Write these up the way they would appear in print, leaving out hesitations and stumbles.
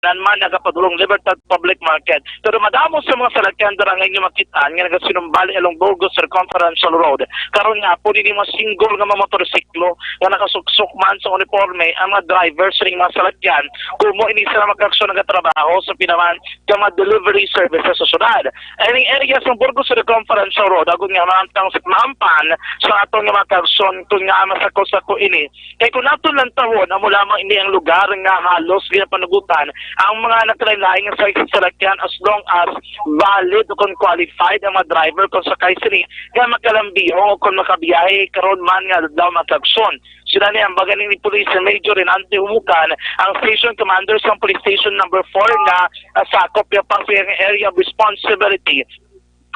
man nagapadulong Libertad Public Market. Pero madamo sa mga salakyan darangay nga makitaan nga nagasinumbali along Burgos Circumferential Road. Karon nga po din mga single nga mga motorsiklo nga nakasuksok man sa uniforme ang mga drivers ring mga salakyan kumo ini sila mag-aksyon nagatrabaho sa pinaman nga mga delivery services sa syudad. Aning areas ng Burgos Circumferential Road agon nga maantang sa maampan sa atong nga mag-aksyon kung nga masako-sako ini. Kay kung nato lang tawon amo lamang ini ang lugar nga halos ginapanugutan ang mga nagkalain nga sa salakyan as long as valid o kung qualified ang mga driver kung sakay sila nga makalambiho o kung makabiyahe karon man nga daw magkagsyon. Sila ni ang baganing ni Police Major Renante Humukan ang station commander sa Police Station number 4 na sakop yung pang area of responsibility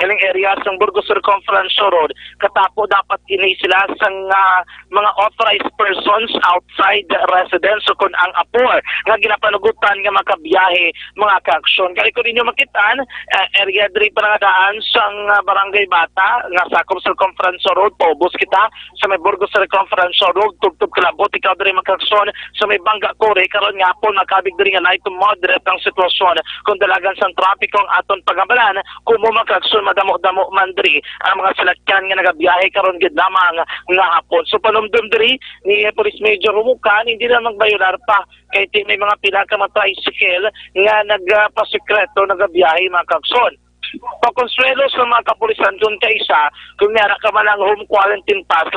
kaling areas ng Burgos Circumferential Road katapo dapat ini sila sa mga authorized persons outside the residence o kung ang apor nga ginapanugutan nga makabiyahe mga kaaksyon. Kali ko ninyo makitaan area diri panangadaan sa Barangay Bata nga sakop Circumferential Road paubos kita sa may Burgos Circumferential Road tugtog kalabot ikaw diri makaaksyon sa may Bangga Kore karon nga po makabig diri nga light to moderate ang sitwasyon kung dalagan sang trapiko ang aton pagambalan kumo makaaksyon madamo-damo man diri ang mga salakyan nga nagabiyahe karon gid lamang nga hapon. So panumdum diri ni Police Major Humukan hindi na magbayular pa kay may mga pila ka mga tricycle nga nagpasekreto nagabiyahe mga kagson. Pakonsuelo sa mga kapulisan doon kay isa kung nara ka man ang home quarantine pass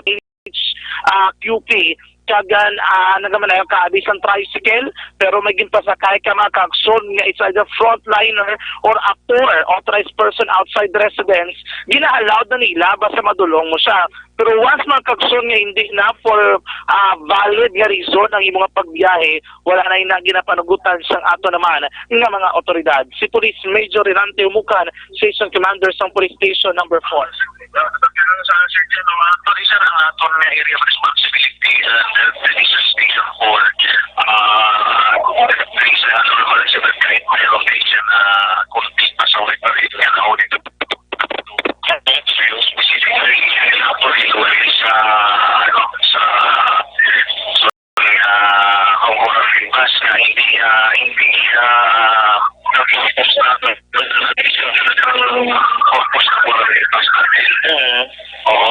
QP kagan nagaman na kaabis ang tricycle pero may ginpasakay ka mga kagson nga is either frontliner or apor authorized person outside the residence gina-allowed na nila basta madulong mo siya pero once mga kagson nga hindi na for valid nga reason ang imong pagbiyahe wala na ina ginapanugutan sang ato naman nga mga otoridad. Si Police Major Renante Humukan, Station Commander sa Police Station number 4. Sa certain mga police ang aton na area of responsibility police station 4 sa normal sa kahit may location kunti pasaway pa rin nga audit specifically sa homeowner bus na hindi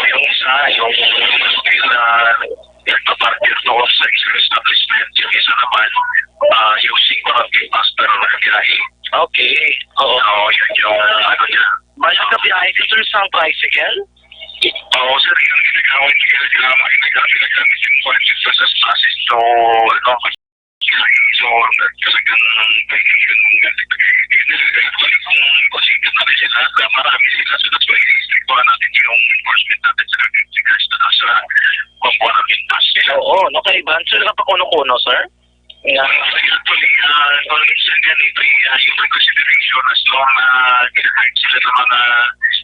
yung isa, yung nagpapartir doon sa isang establishment, yung isa naman, using parking bus pero nakabiyahe. Okay. Oo, yun yung ano niya. May nagabiyahe ka sir sa tricycle? Oo, sir, yung ginagawa ginagamit yung quality sa process. So, so, kasagan marami sila so that's why i-restrict natin yung enforcement natin sa regards na sa pambuan ng pass nila. Oo, no kay Bancho na pa kuno-kuno sir? Actually, minsan yan ito yung consideration as long ginahide sila ng mga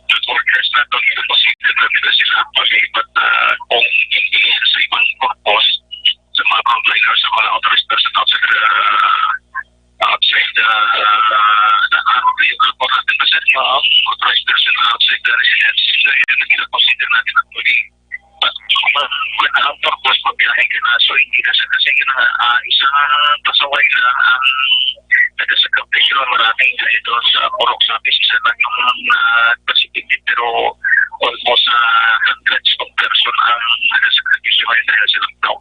youth workers na ito, consider na nila sila actually but kung hindi sa ibang purpose sa mga complainers, sa mga authorized person outside the authorized person outside the residence yun na kinakonsider natin actually but when ang purpose mabiyahe ka na so hindi na siya kasi yun isang pasaway na ang nagasagap na yun maraming ito sa Purok Sapis isa lang yung pacific pero almost hundreds of person ang nagasagap yun dahil silang tao.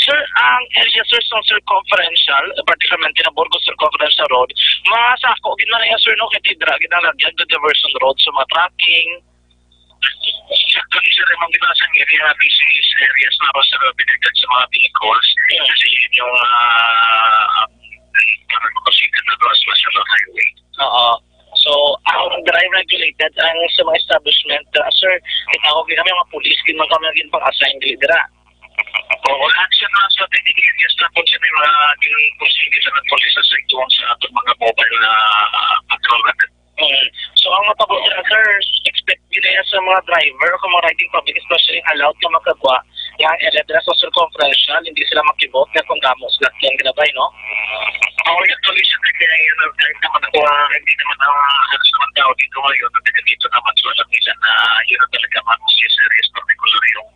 Sir, ang area sir sa circumferential, particularly na Burgos Circumferential Road, masako gid man sir no kay tidra gid ang lagyan the diversion road sa mga tracking. Actually, sir, yung mga binasang area, business areas na ba sa binigyan sa mga vehicles kasi yun yung consider na to as national highway. Oo. So, ang drive regulated ang sa mga establishment, sir, itawag din kami mga police, gid man kami naging pang-assign dira. Oo, lahat siya na sa technical areas na kung siya may mga consider sa police sa ituwang sa atong mga mobile na patrol natin. So, ang mapabot na, sir, expect nila sa mga driver o mga riding public, especially allowed na magkagwa yung area sa circumferential, hindi sila makibot na kung damos lahat yung ginabay, no? Oo, yung tulisan na kaya yun, kahit naman ako, hindi naman ako halos naman tao dito ngayon, at dito naman, so alam nila na yun ang talaga manusis areas, particular yung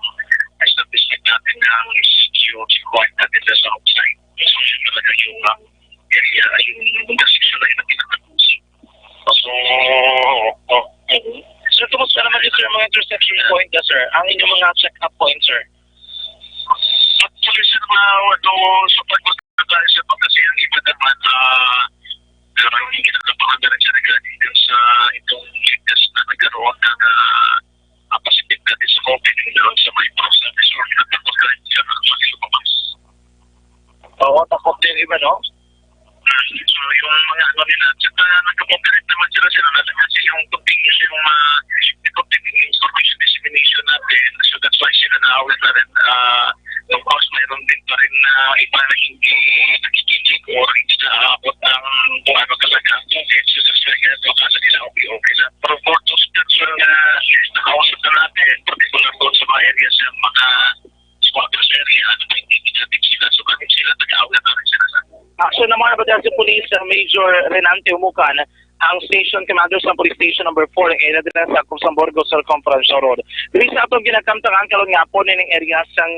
establishment natin na is yung required natin sa outside. So, yun talaga yung area ay yung intersection na yun ang pinaka-close. So, Sir, kumusta naman yung mga intersection point na, sir? Ang inyong mga check-up point, sir? actually, sir, so pag-usap sa pagkasiyang iba naman, hindi kinakabahan na rin siya regarding dun sa itong latest na nagkaroon ng positive natin sa COVID doon sa may process or kinakabahan na rin siya ng lumabas. Oo, takot din iba, no? So, yung mga ano nila, tsaka nagkakomparet naman sila na kasi yung continuous yung continuing information dissemination natin. So, that's why sila na-aware na rin. Of course, mayroon din pa rin na iba na hindi nakikinig or hindi naaabot ng kung ano talaga. So, that's why akala nila okay lang. Pero for those nakausap na natin, particular doon sa mga areas ng mga squatters area, ano ba hindi natin sila. So, kami sila nag-aware na rin sila sa Action naman ba dahil si Police Major Renante Umucan, ang station commander sa Police Station number 4 ng area din sa Cusumborgo Circumference Road. Dili sa atong ginakamtangan kalong nga po ning area sang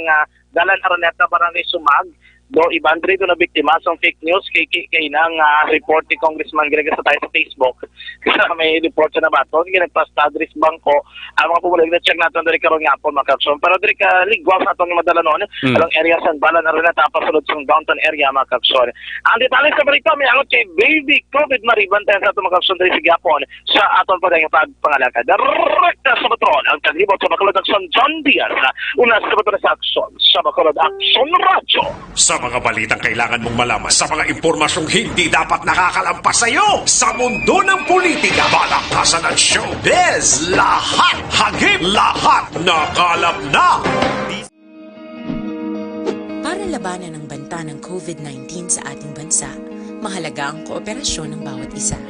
Dalan Araneta Barangay Sumag, do ibandri do na biktima sa fake news kay nang report ni Congressman Gregorio sa tayo sa Facebook. Kasi may report sa nabato, ginagpasta address bangko, ang mga pumulag na check natin dari karon nga po makakson. Pero dari ka ligwas atong madala noon, ang area sa Dalan Araneta pasulod sa downtown area makakson. Ang detalye sa balita may angot kay baby COVID maribantayan sa atong makakson dari sa Gapon sa atong pagpangalakad. Direkta sa patrol ang taglibot sa Bacolod Action John Diaz. Una sa patrol sa action sa Bacolod Action Radio. Sa mga balitang kailangan mong malaman, sa mga impormasyong hindi dapat nakakalampas sa iyo, sa mundo ng politika, balakasan at showbiz, lahat hagip, lahat nakalap na. Para labanan ang banta ng COVID-19 sa ating bansa, mahalaga ang kooperasyon ng bawat isa.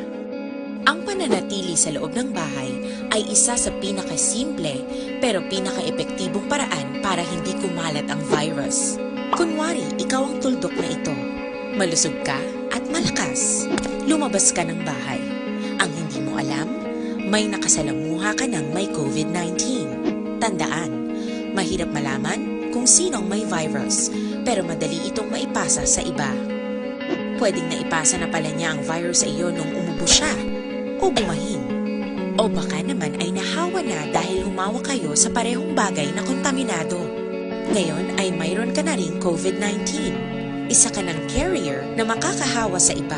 Ang pananatili sa loob ng bahay ay isa sa pinakasimple pero pinaka-epektibong paraan para hindi kumalat ang virus. Kunwari, ikaw ang tuldok na ito. Malusog ka at malakas. Lumabas ka ng bahay. Ang hindi mo alam, may nakasalamuha ka ng may COVID-19. Tandaan, mahirap malaman kung sinong may virus, pero madali itong maipasa sa iba. Pwedeng naipasa na pala niya ang virus sa iyo nung umubo siya o bumahin. O baka naman ay nahawa na dahil humawa kayo sa parehong bagay na kontaminado. Ngayon ay mayroon ka na ring COVID-19. Isa ka ng carrier na makakahawa sa iba.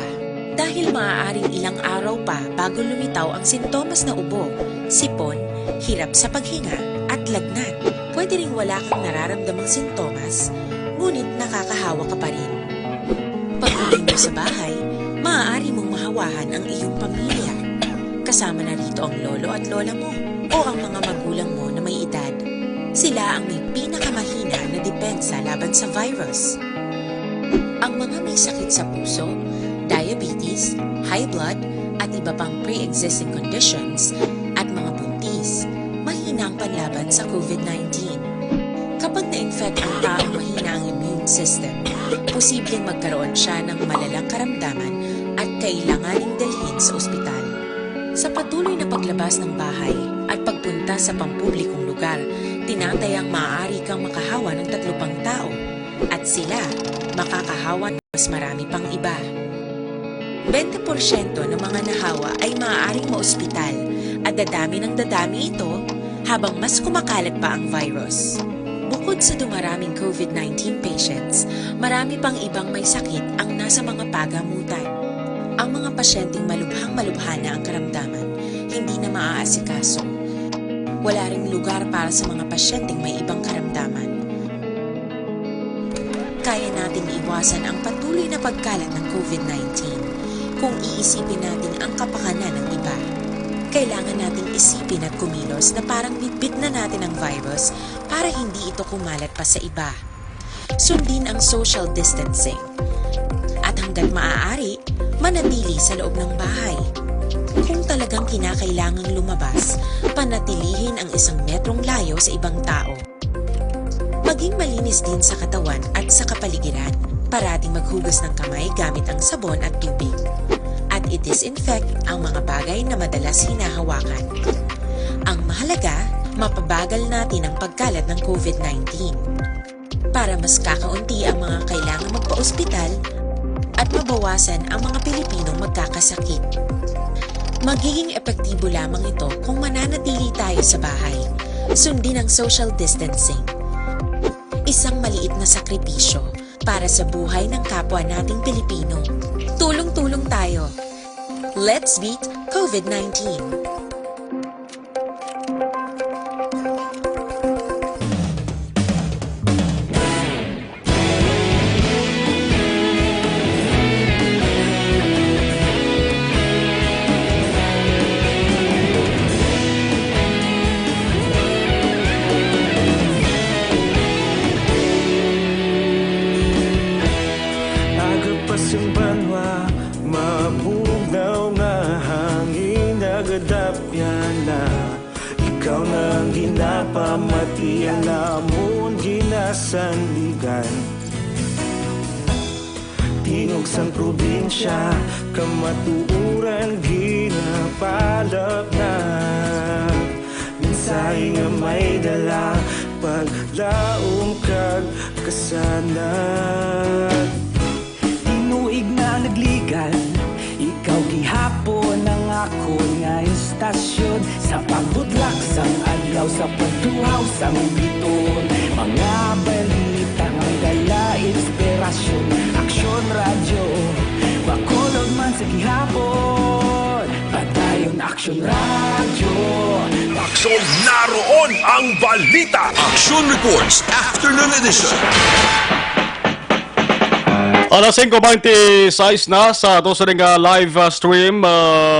Dahil maaaring ilang araw pa bago lumitaw ang sintomas na ubo, sipon, hirap sa paghinga at lagnat. Pwede ring wala kang nararamdamang sintomas, ngunit nakakahawa ka pa rin. Pag-uwi mo sa bahay, maaari mong mahawahan ang iyong pamilya. Kasama na rito ang lolo at lola mo o ang mga magulang mo na may edad. Sila ang may pinakamahina na depensa laban sa virus. Ang mga may sakit sa puso, diabetes, high blood, at iba pang pre-existing conditions, at mga buntis, mahina ang panlaban sa COVID-19. Kapag na-infect ang taong mahina ang immune system, posibleng magkaroon siya ng malalang karamdaman at kailanganing dalhin sa ospital. Sa patuloy na paglabas ng bahay at pagpunta sa pampublikong lugar, tinatayang maaari kang makahawa ng 3 pang tao at sila makakahawa ng mas marami pang iba. 20% ng mga nahawa ay maaaring maospital at dadami ng dadami ito habang mas kumakalat pa ang virus. Bukod sa dumaraming COVID-19 patients, marami pang ibang may sakit ang nasa mga pagamutan. Ang mga pasyenteng malubhang-malubha na ang karamdaman, hindi na maaasikaso. Wala ring lugar para sa mga pasyenteng may ibang karamdaman. Kaya nating iwasan ang patuloy na pagkalat ng COVID-19 kung iisipin natin ang kapakanan ng iba. Kailangan nating isipin at kumilos na parang bitbit na natin ang virus para hindi ito kumalat pa sa iba. Sundin ang social distancing. At hanggat maaari, manatili sa loob ng bahay. Kung talagang kinakailangang lumabas, panatilihin ang 1 metrong layo sa ibang tao. Maging malinis din sa katawan at sa kapaligiran. Parating maghugas ng kamay gamit ang sabon at tubig. At i-disinfect ang mga bagay na madalas hinahawakan. Ang mahalaga, mapabagal natin ang pagkalat ng COVID-19. Para mas kakaunti ang mga kailangang magpa-ospital, at mabawasan ang mga Pilipinong magkakasakit. Magiging epektibo lamang ito kung mananatili tayo sa bahay, sundin ang social distancing. Isang maliit na sakripisyo para sa buhay ng kapwa nating Pilipino. Tulong-tulong tayo. Let's beat COVID-19. Agapasang banwa, mabugaw nga hangin nagadapyan na. Ikaw na ang ginapamatian namon ginasandigan. Tinog sang probinsya, kamatuuran ginapalap na. Minsay nga may dala, paglaom kag kasanat. Tinuig na nagligan, ikaw gihapon ang ako nga istasyon. Sa pagbudlak sang adlaw, sa pagtuhaw sang biton. Mga balita ang dala, inspirasyon. Aksyon radyo, bakolog man sa gihapon. Padayon aksyon radyo. Aksyon, naroon ang balita. Action Reports Afternoon Edition. Alas 5:26 na sa ato sa live stream.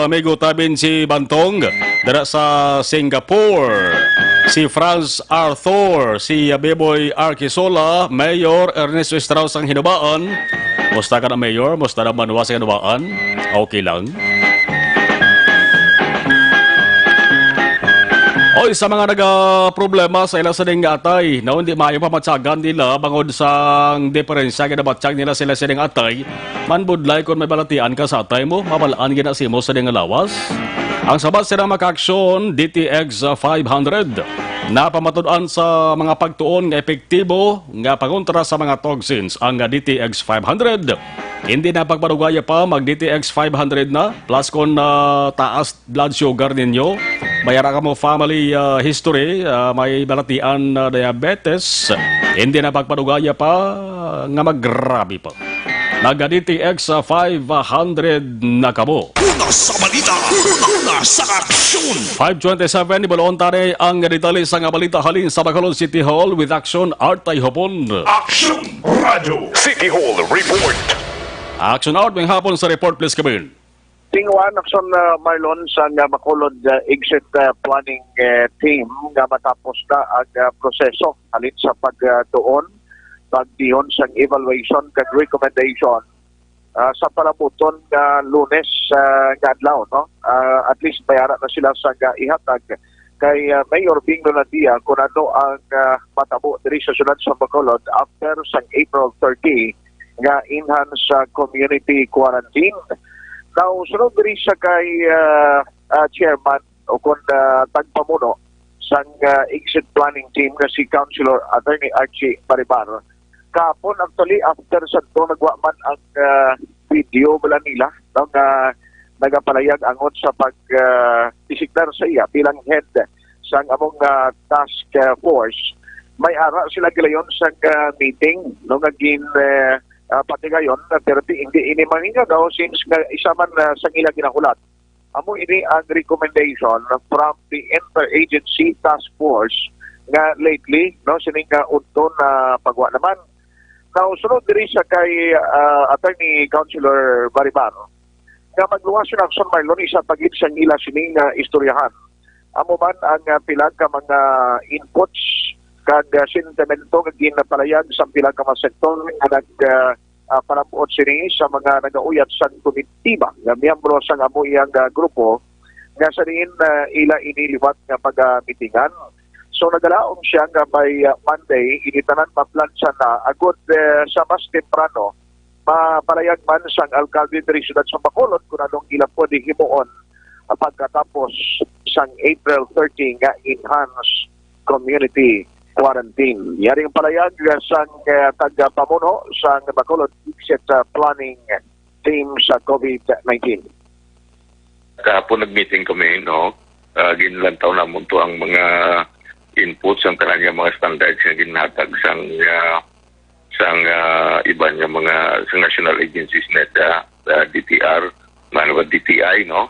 May gutabin si Bantong dara sa Singapore. Si Franz Arthur, si Beboy Arquisola, Mayor Ernesto Strauss ang hinubaan. Musta ka na, Mayor? Musta naman wa sa hinubaan? Okay lang. Oy, sa mga nag-problema sa ilang sining atay, na hindi maayo pamatsagan nila bangod sa diferensya ginabatsag nila sila sining atay, manbudlay kung may balatian ka sa atay mo, mabalaan ginasimo sa sining lawas. Ang sabat silang makaksyon, DTX 500, na pamatudan sa mga pagtuon nga epektibo nga pangontra sa mga toxins ang DTX 500. Hindi na pagparugaya pa mag DTX 500 na, plus kung taas blood sugar ninyo, bayara ka mo family history, may balatian na diabetes, hindi na pagparugaya pa nga maggrabe pa. Nag-DTX 500 na kamo. Una sa balita, una sa aksyon. 5:27, ibaloon tani ang detalye sa nga balita halin sa Bacolod City Hall with Action Artay Hopon. Aksyon, Radyo City Hall Report. Action Art, may hapon sa report, please come in. Tingwan akson Marlon sa Bacolod exit planning team nga matapos na ang proseso alin sa pagdoon pagdihon sa evaluation kag recommendation sa palabuton nga Lunes nga adlaw, no? At least bayara na sila sa ihatag kay Mayor Bing Lonadia kung ano ang matabo diri sa syudad sa Bacolod after sa April 30 nga enhanced community quarantine. Now, sunod diri sa kay chairman o kung tagpamuno sa exit planning team na si Councilor Attorney Archie Baribar. Kapon actually after sa ito nagwa man ang video bala nila nga nagapalayag angon sa pag-designar sa iya bilang head sa among task force. May ara sila gilayon sa meeting no naging pati gayon pero hindi ini mahinga daw since isa man sa ila ginahulat. Amo ini ang recommendation from the Interagency Task Force nga lately no sining unton na pagwa naman. Now sunod diri sa kay Attorney Councilor Baribar nga magluwas ng action Marlon isa pagit sa ila sining istoryahan. Amo man ang pila ka mga inputs kag sentimento nga ginapalayag sa pila ka mga sektor nga panabuot sini sa mga nagauyat sa komitiba nga miyembro sa amo iyang grupo nga sa diin ila iniliwat nga pag-mitingan. So nagalaom siya nga by Monday initanan maplansa na agod sa mas temprano mapalayag man sang alkalde diri siyudad sa Bacolod kung anong ila pwede himuon pagkatapos sang April 30 nga enhanced community quarantine. Yaring palayag sang taga-pamuno sa Bacolod Exit Planning Team sa COVID-19. Kahapon nag-meeting kami, no? Ginlantaw namon to ang mga inputs ang kanang mga standards na ginhatag sang iban nga mga sa national agencies net DTR, manwa DTI, no?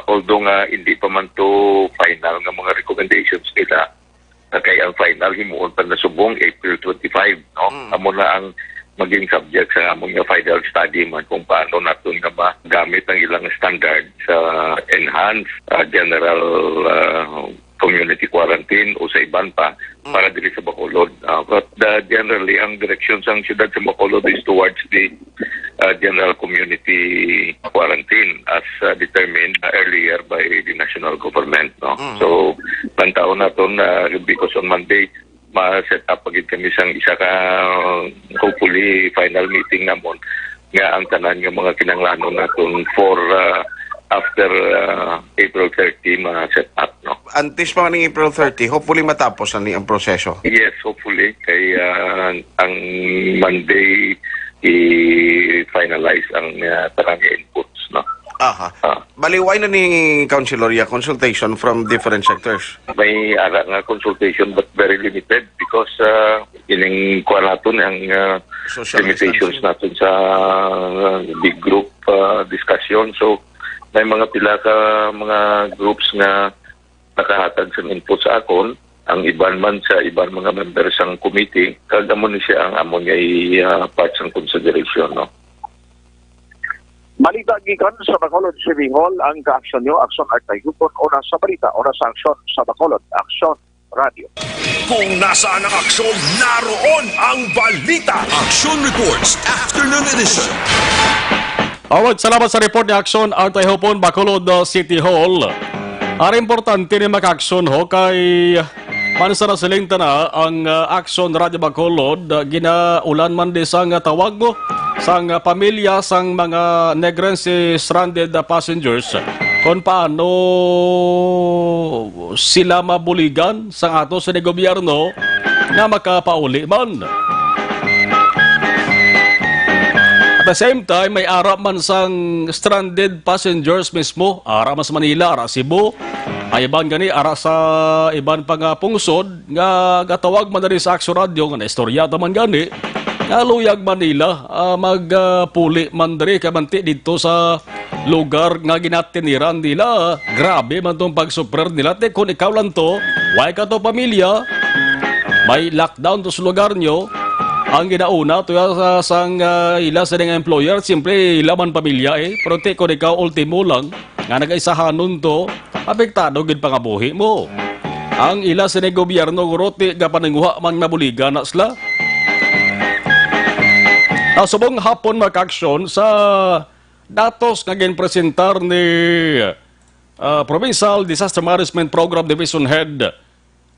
Although nga hindi pa man to final nga mga recommendations nila, kaya ang final himuon pa na subong April 25, no? Amo na ang maging subject sa among nga final study man kung paano natin nga magamit ang ilang standard sa enhanced general community quarantine o sa iban pa para dili sa Bacolod. But generally, ang direction sa siyudad sa Bacolod is towards the general community quarantine as determined earlier by the national government. No? So, pantaon natin because on Monday, ma-set up agad kami sang isa ka hopefully final meeting namon nga ang tanan nga mga kinanglanon natin for after April 30 ma-set up, no? Antes pa ng April 30, hopefully matapos na ang proseso. Yes, hopefully. Kaya ang Monday i-finalize ang tarang inputs, no? Aha. Baliway na ni Counciloria consultation from different sectors. May ara nga consultation but very limited because ining kuha natin ang Social limitations distancing. natin sa big group discussion. So, may mga pila ka mga groups nga nakahatag sa input sa akon, ang iban man sa iban mga members ng committee, kagamon ni siya ang amon nga parts ng consideration, no? Malita gikan sa Bacolod City Hall ang ka-aksyon nyo, Aksyon Artay Hupon, una sa balita, una sa aksyon sa Bacolod, Aksyon Radio. Kung nasaan ang aksyon, naroon ang balita. Action Reports Afternoon Edition. Alright, salamat sa report ni Aksyon Artay Hopon, Bacolod City Hall. Ang importante ni maka-aksyon ho kay mansa na siling na ang Aksyon Radio Bacolod ginaulan man di sang tawag mo sang pamilya sang mga Negrense stranded passengers kung paano sila mabuligan sang ato sa gobyerno na makapauli man. At the same time, may ara man sang stranded passengers mismo, ara mas Manila, ara Cebu, ay iban gani, ara sa iban pang pungsod, nga gatawag man na rin sa Aksyon Radio, nga naistorya man gani, nga luyag Manila, magpuli man diri kamanti dito sa lugar nga ginatiniran nila. Grabe man tong pagsuprer nila. Te, kung ikaw lang to, why ka to pamilya, may lockdown to sa lugar nyo, ang ginauna to sang ila sa nga employer, siyempre laman pamilya pero te kung ikaw ultimo lang nga nag-isahanon to, apektado gid pangabuhi mo. Ang ila sa gobyerno gurote ga pananguha man mabuliga na sila. Subong hapon maka-aksyon sa datos nga ginpresentar ni Provincial Disaster Management Program Division Head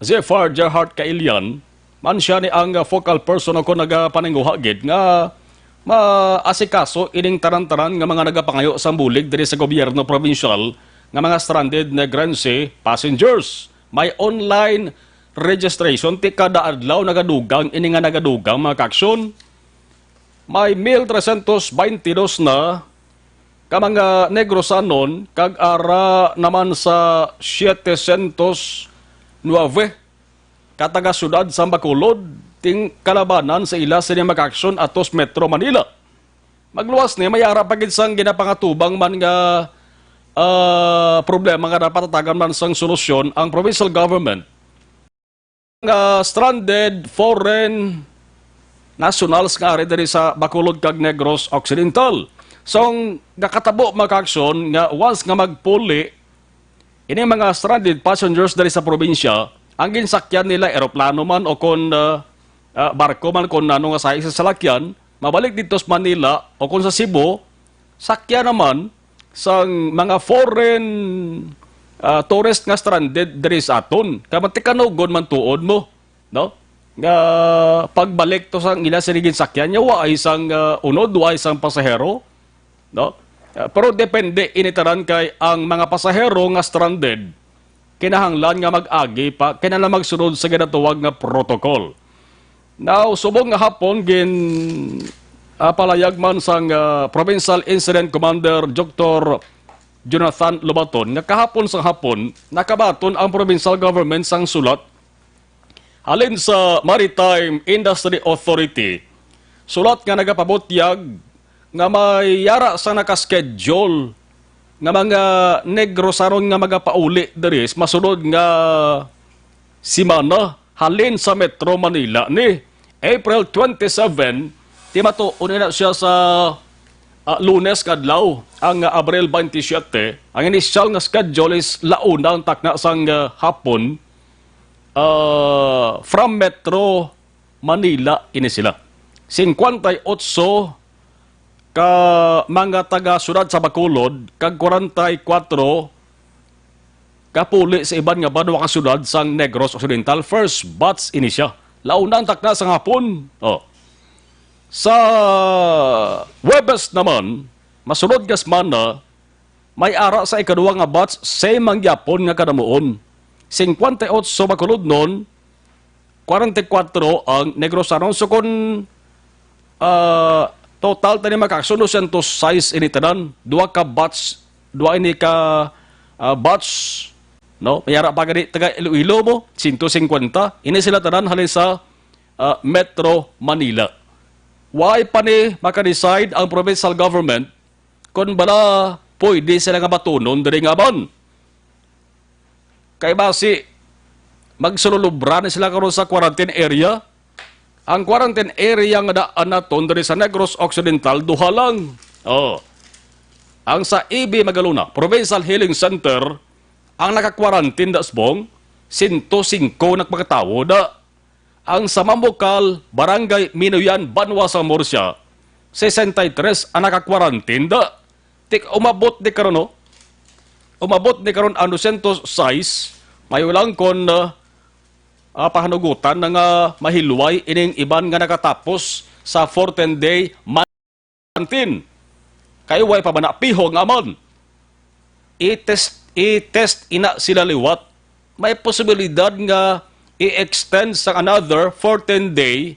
Zephyr Gerhard Kailian. Man siya ni ang focal person ako nagapaningguhagid nga maasikaso ining taran-taran nga mga nagapangayo sa bulig diri sa gobyerno provincial nga mga stranded Negrense passengers. May online registration ti kada adlaw nagadugang ini nga nagadugang mga kaksyon. May 1,322 na ka mga Negrosanon kag ara naman sa 709 kataga syudad sa Bacolod, ting kalabanan sa ila sa makaksyon atos Metro Manila. Magluwas ni mayara pagid sang ginapangatubang man nga problema nga dapat tatagan man sang solusyon ang provincial government. Stranded foreign nationals nga ari diri sa Bacolod kag Negros Occidental. So, gakatabo makaksyon nga once nga magpuli ini mga stranded passengers diri sa probinsya, ang ginsakyan nila eroplano man o kung barko man kung ano nga sa salakyan, mabalik dito sa Manila o kung sa Cebu, sakyan naman sa mga foreign tourist nga stranded diri sa aton. Kamatikanugod man tuod mo, no? Nga pagbalik to sa ila sa ginsakyan niya, wa ay isang unod, wa ay isang pasahero, no? Pero depende initaran kay ang mga pasahero nga stranded kinahanglan nga mag-agi pa kinala magsunod sa ginatuwag nga protocol. Now, subong nga hapon palayag man sang Provincial Incident Commander Dr. Jonathan Lobaton nga kahapon sa hapon nakabaton ang provincial government sang sulat alin sa Maritime Industry Authority. Sulat nga nagapabutyag nga may yara sa nakaschedule nga mga Negros aron nga magapauli diri masunod nga simana halin sa Metro Manila ni April 27, timatuon na siya sa Lunes kadlaw ang Abril 27. Ang initial nga schedule is launa ang takna sang hapon from Metro Manila ini sila. 58 ka mga taga-syudad sa Bacolod kag 44 kapuli sa iban nga banwa ka syudad sang Negros Occidental. First batch ini siya. Launa ang takna sa hapon. Sa Webes naman, masunod nga semana, may ara sa ikaduwa nga batch sa mangyapon nga kanamuon. 58 Bacolod nun, 44 ang Negros Aron. So kung total tani makaksuno sento size ini tanan, dua ini ka batch, no? Mayara pa gani taga Iloilo mo, 150. Ini sila tanan halin sa Metro Manila. Why pa ni makadecide ang provincial government kung bala pwede sila nga batunon diri nga ban? Kay basi magsululubra na sila karon sa quarantine area. Ang quarantine area nga daan naton diri sa Negros Occidental duha lang. Ang sa EB Magaluna Provincial Healing Center ang naka-quarantine da sbong 105 nagpakatawo da. Ang sa Mamukal, Barangay Minuyan, Banwa sa Murcia, 63 ang naka-quarantine da. Umabot ni karon, no? Umabot ni karon ang 206, may ulang kon pahanugutan na nga mahilway ining iban nga nakatapos sa 14-day quarantine. Kayo way pa ba na pihong aman? I-test ina sila liwat. May posibilidad nga i-extend sa another 14-day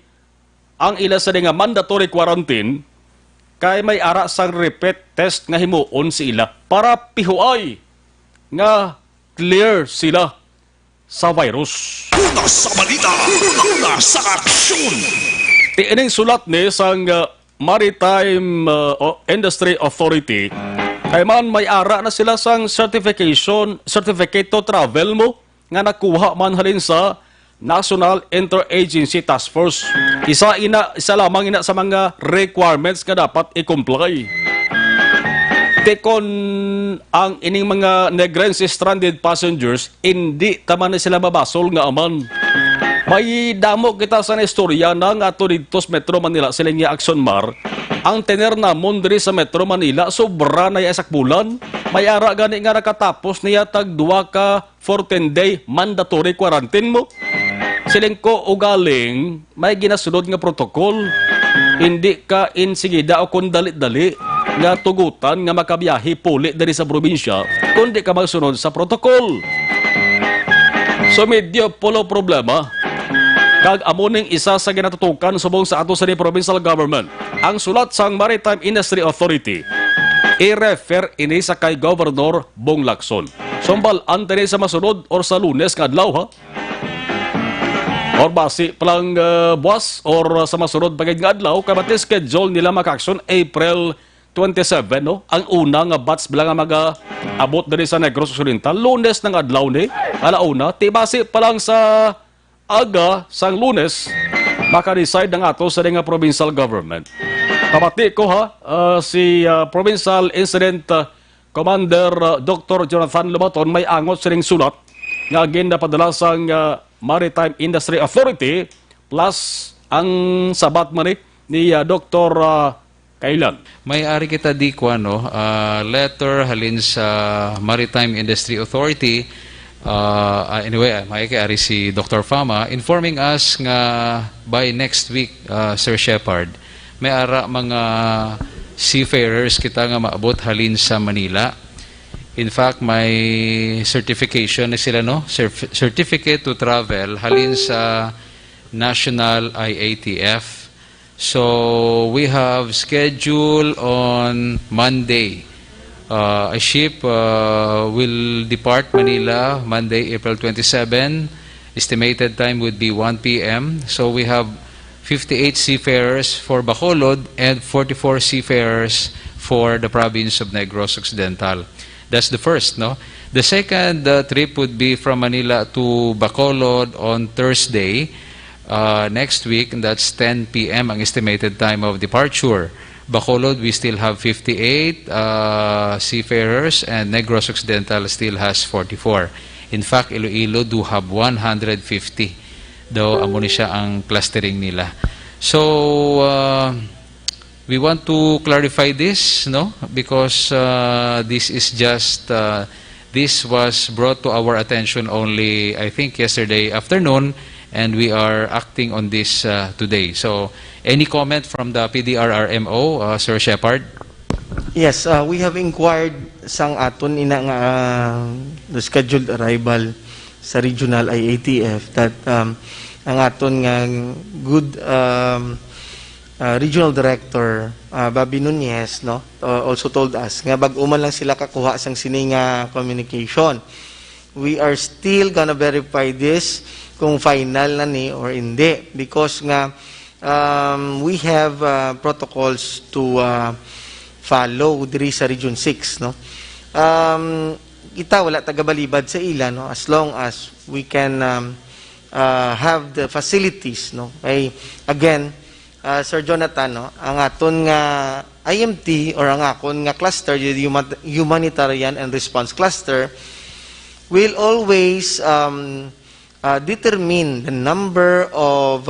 ang ila sa nga mandatory quarantine kay may ara sang repeat test nga himuon si ila para pihuay nga clear sila sa virus. Una sa balita, una sa aksyon. Tiining sulat ni sang Maritime Industry Authority kay man may ara na sila sang certificate to travel mo nga nakuha man halin sa National Interagency Task Force. Isa lamang ina sa mga requirements nga dapat i-comply. Tekon ang ining mga Negrense stranded passengers, hindi taman na sila mabasol nga aman. May damo kita sa istorya na nga ato dito sa Metro Manila sila nga Action Mar. Ang tener namon diri sa Metro Manila sobra na yasak bulan. May ara gani nga nakatapos niya tag 2 ka 14-day mandatory quarantine mo. Siling ko ugaling may ginasunod nga protokol. Hindi ka insigida o kung dali-dali nga tugutan nga makabiyahe puli dari sa probinsya kundi ka magsunod sa protokol. So medyo polo problema. Kag amuning isa sa ginatutukan subong sa ato sa ni provincial government. Ang sulat sang Maritime Industry Authority i-refer ini sa kay Governor Bong Lacson. Sumbal antene sa masunod or sa Lunes kadlaw ha. Or basi palang buwas or sa masunod pagid nga adlaw kabati schedule nila maka-action April 27 no. Ang una nga batch bilang nga mag-abot diri sa Negros Occidental Lunes ng adlaw ni alauna ti basi palang sa aga sang Lunes maka-decide ng ato sa nga provincial government. Kapati ko ha si Provincial Incident Commander Dr. Jonathan Lobaton may angot sining sulat nga ginpadala sang Maritime Industry Authority plus ang sabat man ni Dr. Kailan. May ari kita di ko letter halin sa Maritime Industry Authority. Anyway, may ari si Dr. Fama informing us nga by next week, Sir Shepard, may ara mga seafarers kita nga maabot halin sa Manila. In fact, may certification na sila, no? Certificate to travel halin sa National IATF. So, we have scheduled on Monday. A ship will depart Manila Monday, April 27. Estimated time would be 1 p.m. So, we have 58 seafarers for Bacolod and 44 seafarers for the province of Negros Occidental. That's the first, no? The second trip would be from Manila to Bacolod on Thursday next week, and that's 10 p.m. ang estimated time of departure. Bacolod, we still have 58 seafarers, and Negros Occidental still has 44. In fact, Iloilo do have 150. Daw, amo ni siya ang clustering nila. So, we want to clarify this, no? Because this is just, this was brought to our attention only, I think, yesterday afternoon, and we are acting on this today. So, any comment from the PDRRMO, Sir Shepard? Yes, we have inquired sang aton ina nga the scheduled arrival sa regional IATF that ang aton nga good regional director Bobby Nunez, no, also told us nga bag-o man lang sila kakuha sang sining communication. We are still gonna verify this kung final na ni or hindi, because nga we have protocols to follow diri sa Region 6, no. Kita wala tagabalibad sa ila, no, as long as we can have the facilities, no. Ay again, Sir Jonathan, no, ang aton nga IMT or ang akon nga cluster, humanitarian and response cluster, will always determine the number of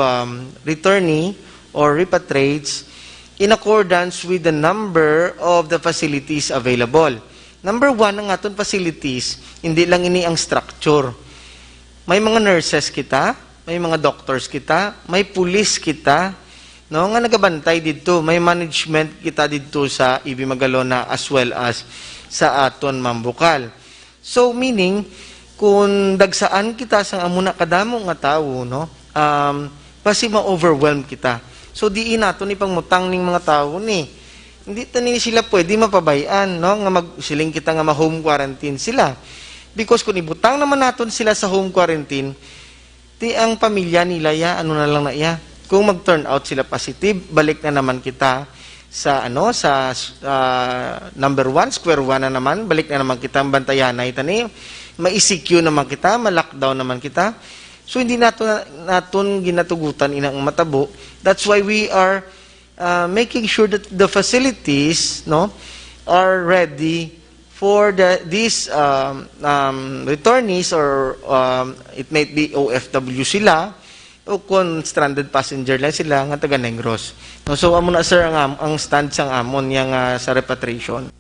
returnee or repatriates in accordance with the number of the facilities available. Number one, ang aton facilities, hindi lang ini ang structure. May mga nurses kita, may mga doctors kita, may police kita, no, nga nagabantay dito, may management kita dito sa Ibi Magalona as well as sa aton Mambukal. So, meaning, kung dagsaan kita sa amuna kadamo nga tao, no, kasi ma-overwhelm kita. So, diin nato ni pangmutang ning mga tao ni. Hindi tani sila pwede mapabayaan, no, nga magsiling kita nga ma-home quarantine sila. Because kung ibutang naman naton sila sa home quarantine, di ang pamilya nila ya, ano na lang na ya. Kung mag-turn out sila positive, balik na naman kita sa ano, sa number 1, square 1 na naman, balik na naman kita ang bantayanay tani, ma-ECQ naman kita, ma-lockdown naman kita. So hindi naton ginatugutan inang matabo. That's why we are making sure that the facilities, no, are ready for these returnees, or it might be OFW sila, o kung stranded passenger lang sila nga taga Negros. No, so amo na sir ang stand sang amon yang sa repatriation.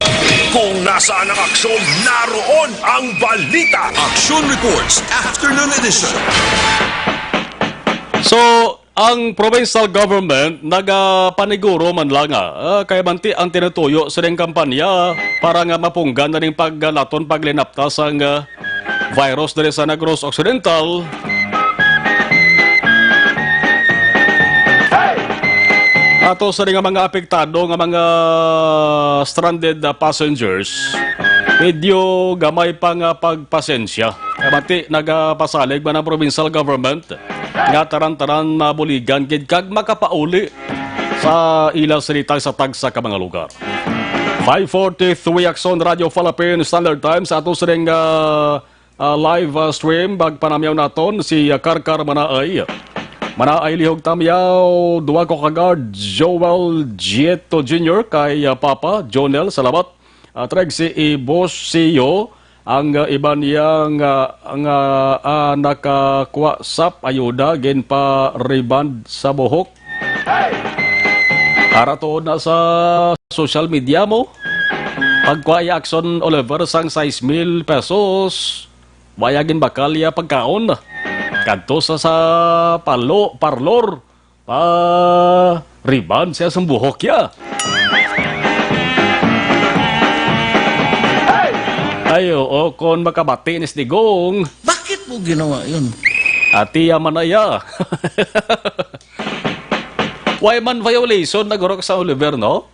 Kung nasaan ang aksyon, naroon ang balita. Action Reports Afternoon Edition. So, ang provincial government nagapaniguro man lang kaya banti ang tinutuyo sa ring kampanya para nga mapunggan na ring paggalaton paglinaptas ang virus dali sa Negros Occidental. Ato sa ring mga apektado nga mga stranded passengers, medyo gamay pa nga pagpasensya. Kaya banti nagapasalig man ang provincial government nga taran-taran mabuligan kid kag makapauli sa ilang salita sa tagsa ka mga lugar. 5:43 Akson Radio Philippine Standard Time sa ato sa ring live stream bagpanamyaw naton si Karkar Manaay. Manaay lihog tamyaw duwa ko kagard Joel Gieto Jr. kay Papa Jonel salamat. Treg si Ibos Siyo ang iba niyang nakakuha sap ayuda gen pa reband sa buhok. Para to na sa social media mo. Pagkuha Jackson Oliver sang 6,000 pesos. Bayagin bakal ya pagkaon. Kadto sa parlor pa reband siya sa buhok ya. Ay, oo, kung makabati ni Stigong. Bakit mo ginawa yun? Ati manaya. Why man violation na guro ka sa Oliver, no?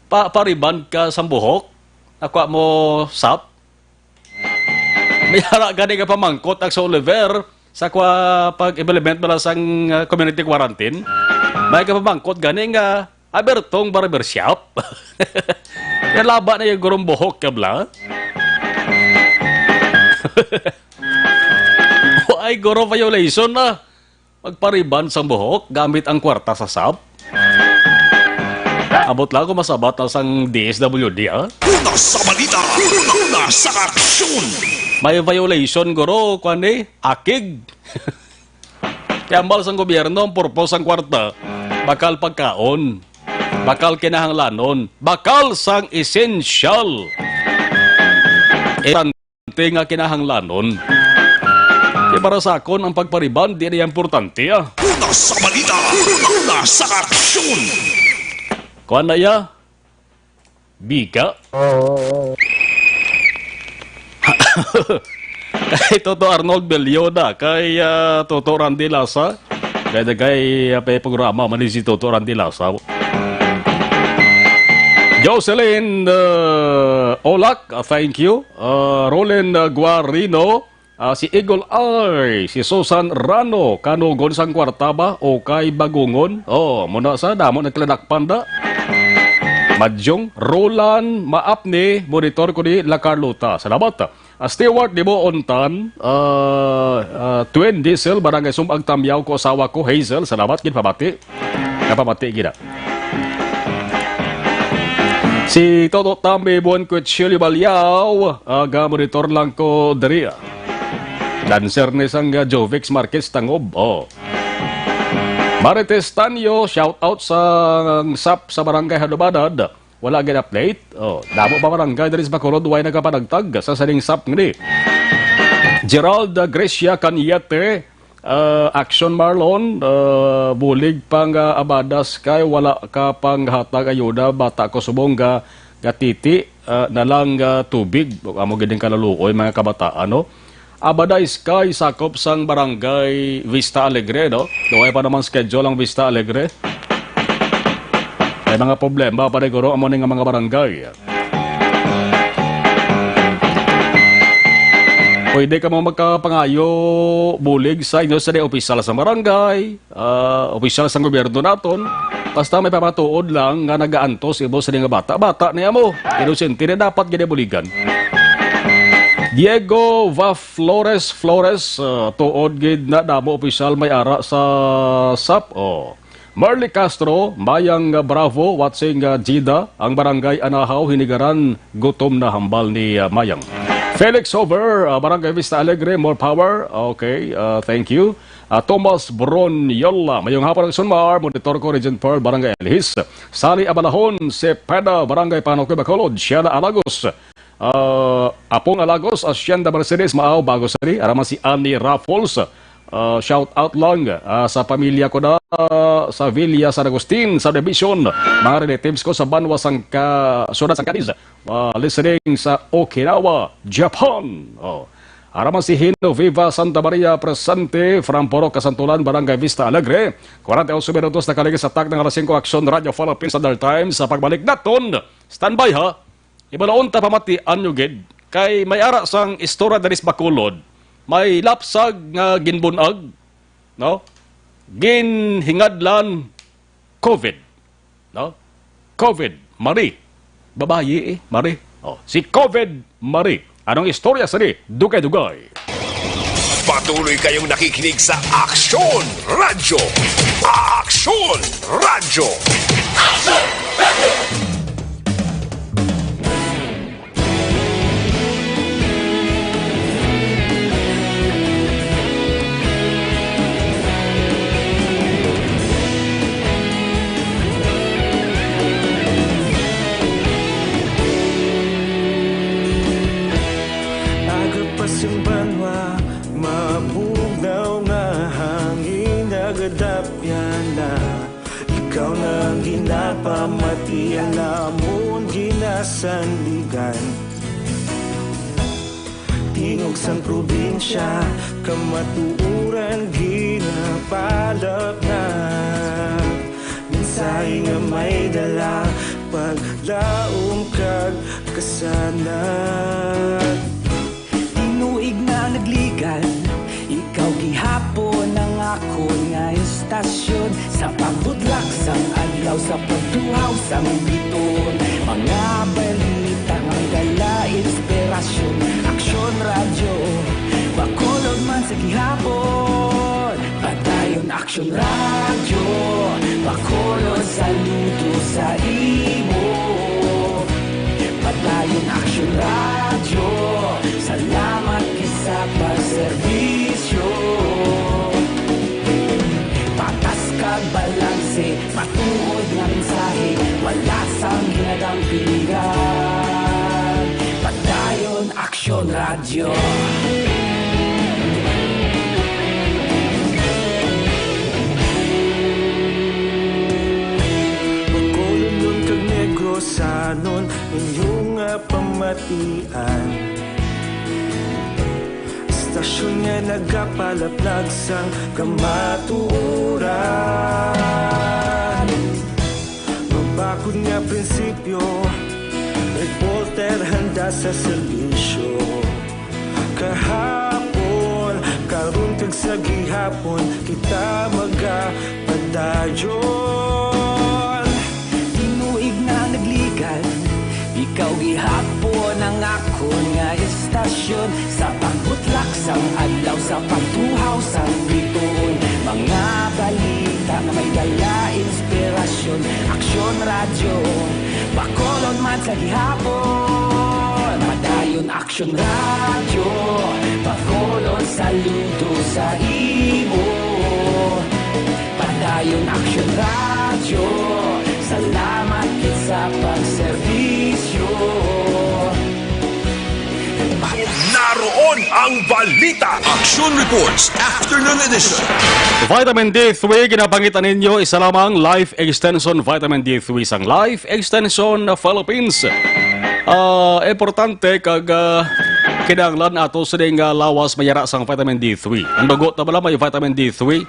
Pariban ka sa buhok. Ako mo sap. May hara gani ka pamangkot sa Oliver sa pag-implement mo lang sa community quarantine. May ka pamangkot gani nga abertong barber shop. Yan laba na yung gurong buhok ka bla. Ay, guro violation na. Magpariban sa buhok gamit ang kwarta sa SAP. Abot lang ko masabat ang DSWD, ha? Una sa balita, una sa aksyon. May violation, guro, kwan akig. Kaya ambal sa gobyerno, ang purpose ang kwarta, bakal pagkaon, bakal kinahanglanon, bakal sang essential. Importante nga kinahanglanon. Kaya para sa akon, ang pagpariban, di na importante, ah. Una sa balita, una sa aksyon. Kuan na ya? Bika? Kay Toto Arnold Belyona, kay Toto Randy Lasa, kay programa man si Toto Randy Lasa. Jocelyn Olak, thank you. Roland Guarino, si Eagle Eye, si Susan Rano, kanugon sang kwarta ba o kay Bagungon? Oh, muna sa damo nagkalanak panda. Madjong, Roland, Maapni, monitor ko ni La Carlota. Salamat. Stewart, di mo ontan. Twin Diesel, barangay Sumag Tamyaw ko, asawa ko, Hazel. Salamat, ginpabati. Kapabati, gina. Si Toto Tambi, buwan ko, Chili Balyaw. Monitor lang ko, Daria. Dancer ni sang Jovix Marquez Tangob. Oh. Marites Tanyo, shout out sa SAP sa Barangay Hadobadad. Wala agad update. Oh, damo pa barangay dari sa Bacolod, way nagkapanagtag sa saling SAP ngini. Gerald Grecia Caniete, Action Marlon, bulig pang abadas kay wala ka pang hatag ayuda bata ko subong gatiti na lang tubig. Amo giding kalaluoy mga kabataan, no? Abaday Sky sakop sang barangay Vista Alegre, no? Doon pa naman schedule ang Vista Alegre. May mga problema pa rin guro amo nga mga barangay. Pwede ka mo magkapangayo bulig sa inyo sa opisyal sa barangay, opisyal sa gobyerno naton. Basta may pamatuod lang nga nagaantos ibo sa nga bata. Bata niya mo. Inosente na dapat gina buligan. Diego Flores, tuod gid na damo opisyal may ara sa SAP. Oh. Marley Castro, Mayang Bravo, Watsing Jida, ang barangay Anahaw, hinigaran, gutom na hambal ni Mayang. Felix Hover, Barangay Vista Alegre, more power. Okay, thank you. Thomas Bronyola, mayong hapon ng Sunmar, Monitor ko, Regent Pearl, Barangay Elhis. Sali Abalahon, Cepeda, Barangay Panoque, Bacolod, Shiana Alagos. Apong Alagos, Hacienda Mercedes, Maaw, Bago Sari, araman si Annie Raffles. Shout out lang sa pamilya ko na sa Villa San Agustin, sa Division, mga relatives ko sa Banwa, Surat San Cadiz, listening sa Okinawa, Japan. Araman si Hino Viva Santa Maria Presente, from Poro, Kasantulan, Barangay Vista Alegre. 48 minutos na kaligis attack ng alas 5 Action Radio Philippines Standard Times. Sa pagbalik naton, standby ha. Ibalaon ta pamatian nyo gid. Kay may ara sang istorya daris Bacolod. May lapsag nga ginbunag, no? Ginhingadlan COVID, no? COVID, Marie. Babayi Marie. Si COVID, Marie. Anong istorya sa ni? Dugay-dugay. Patuloy kayong nakikinig sa Aksyon Radyo. Aksyon Radyo. Aksyon Radyo. Ikaw na ginapamati, alamon ginasandigan. Ug sang probinsya kamatuuran ginapalap na mensahe nga may dala paglaom kag kasanat. Tinuig na nagligan, ikaw gihapon ang ako nga istasyon. Sa pagbudlak sang adlaw, sa pagtuhaw sang biton, mga balita nga may dala inspirasyon. Aksyon radyo, bakolod man sa gihapon. Padayon aksyon radyo, bakolod saludo sa imo. Padayon aksyon radyo, salamat kisa pagserbisyo. Patas kag balanse, matuod nga mensahe, wala sang ginadang piligan. Padayon aksyon radyo. Bacolod nun kag Negrosanon inyong pamatian. Istasyon nga nagapalaplag sang kamatuuran. Mabakod nga prinsipyo, reporter handa sa serbisyo. Kahapon, karon kag sa gihapon, kita magapadayon. Tinuig na nagligan, ikaw gihapon ang ako nga istasyon. Sa pagbutlak sang adlaw, sa pagtuhaw sang biton, mga balita na may dala inspirasyon. Aksyon radyo, bakolod man sa gihapon. Padayon aksyon radyo, bakolod saludo sa imo. Padayon aksyon radyo, salamat sa pagserbisyo. Naroon ang balita. Action Reports Afternoon Edition. Vitamin D3 ginapangitan ninyo isa lamang Life Extension Vitamin D3 sang Life Extension Philippines. Importante kag kinahanglan ato sa ding lawas mayara sang vitamin D3. Ang dugo ta bala may vitamin D3